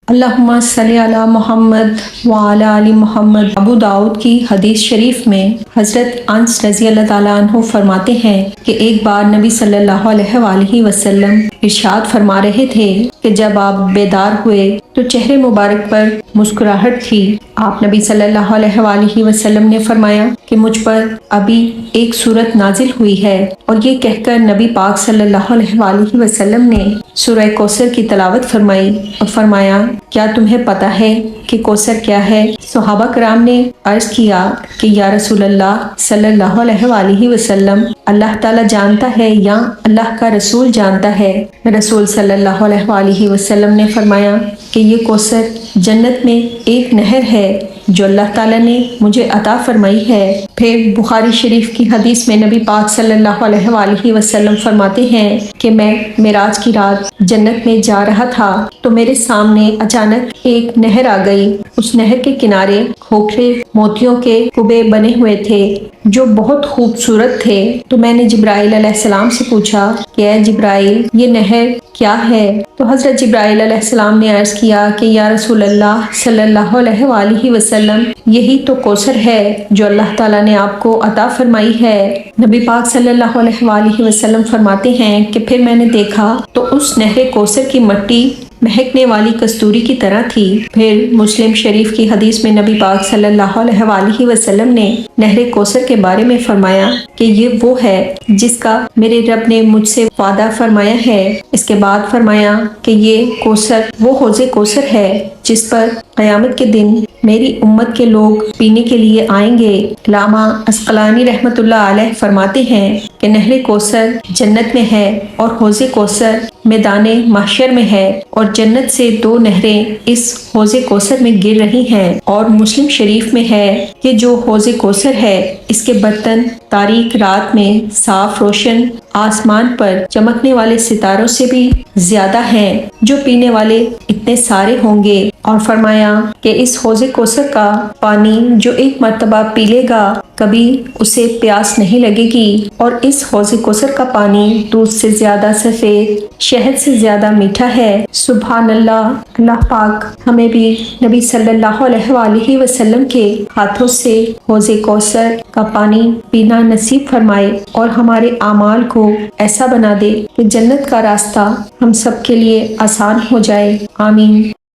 اللہم صلی علی محمد وعلی آل محمد۔ ابو داؤد کی حدیث شریف میں حضرت انس رضی اللہ تعالیٰ عنہ فرماتے ہیں کہ ایک بار نبی صلی اللہ علیہ وآلہ وسلم ارشاد فرما رہے تھے کہ جب آپ بیدار ہوئے تو چہرے مبارک پر مسکراہٹ تھی۔ آپ نبی صلی اللہ علیہ وآلہ وسلم نے فرمایا کہ مجھ پر ابھی ایک سورت نازل ہوئی ہے، اور یہ کہہ کر نبی پاک صلی اللہ علیہ وآلہ وسلم نے سورہ کوثر کی تلاوت فرمائی اور فرمایا کیا تمہیں پتہ ہے کہ کوثر کیا ہے؟ صحابہ کرام نے عرض کیا کہ یا رسول اللہ صلی اللہ علیہ وآلہ وسلم، اللہ تعالیٰ جانتا ہے یا اللہ کا رسول جانتا ہے؟ رسول صلی اللہ علیہ وآلہ وسلم نے فرمایا کہ یہ کوثر جنت میں ایک نہر ہے جو اللہ تعالیٰ نے مجھے عطا فرمائی ہے۔ پھر بخاری شریف کی حدیث میں نبی پاک صلی اللہ علیہ وآلہ وسلم فرماتے ہیں کہ میں معراج کی رات جنت میں جا رہا تھا تو میرے سامنے اچانک ایک نہر آ گئی۔ اس نہر کے کنارے کھوکھرے موتیوں کے کبے بنے ہوئے تھے جو بہت خوبصورت تھے۔ تو میں نے جبرائیل علیہ السلام سے پوچھا کہ اے جبرائیل، یہ نہر کیا ہے؟ تو حضرت جبرائیل علیہ السلام نے عرض کیا کہ یا رسول اللہ صلی اللہ علیہ وآلہ وسلم، یہی تو کوثر ہے جو اللہ تعالیٰ نے آپ کو عطا فرمائی ہے۔ نبی پاک صلی اللہ علیہ وآلہ وسلم فرماتے ہیں کہ پھر میں نے دیکھا تو اس نہر کوثر کی مٹی مہکنے والی کستوری کی طرح تھی۔ پھر مسلم شریف کی حدیث میں نبی پاک صلی اللہ علیہ وآلہ وسلم نے نہر کوثر کے بارے میں فرمایا کہ یہ وہ ہے جس کا میرے رب نے مجھ سے وعدہ فرمایا ہے۔ اس کے بعد فرمایا کہ یہ کوثر وہ حوض کوثر ہے جس پر قیامت کے دن میری امت کے لوگ پینے کے لیے آئیں گے۔ علامہ عسقلانی رحمۃ اللہ علیہ فرماتے ہیں کہ نہر کوثر جنت میں ہے اور حوض کوثر میدان محشر میں ہے، اور جنت سے دو نہریں اس حوض کوثر میں گر رہی ہیں۔ اور مسلم شریف میں ہے کہ جو حوض کوثر ہے اس کے برتن تاریک رات میں صاف روشن آسمان پر چمکنے والے ستاروں سے بھی زیادہ ہیں جو پینے والے اتنے سارے ہوں گے۔ اور فرمایا کہ اس حوض کوثر کا پانی جو ایک مرتبہ پی لے گا کبھی اسے پیاس نہیں لگے گی، اور اس حوض کوثر کا پانی دودھ سے زیادہ سفید، شہد سے زیادہ میٹھا ہے۔ سبحان اللہ۔ اللہ پاک ہمیں بھی نبی صلی اللہ علیہ وآلہ وسلم کے ہاتھوں سے حوض کوثر کا پانی پینا نصیب فرمائے، اور ہمارے اعمال کو ایسا بنا دے کہ جنت کا راستہ ہم سب کے لیے آسان ہو جائے۔ آمین۔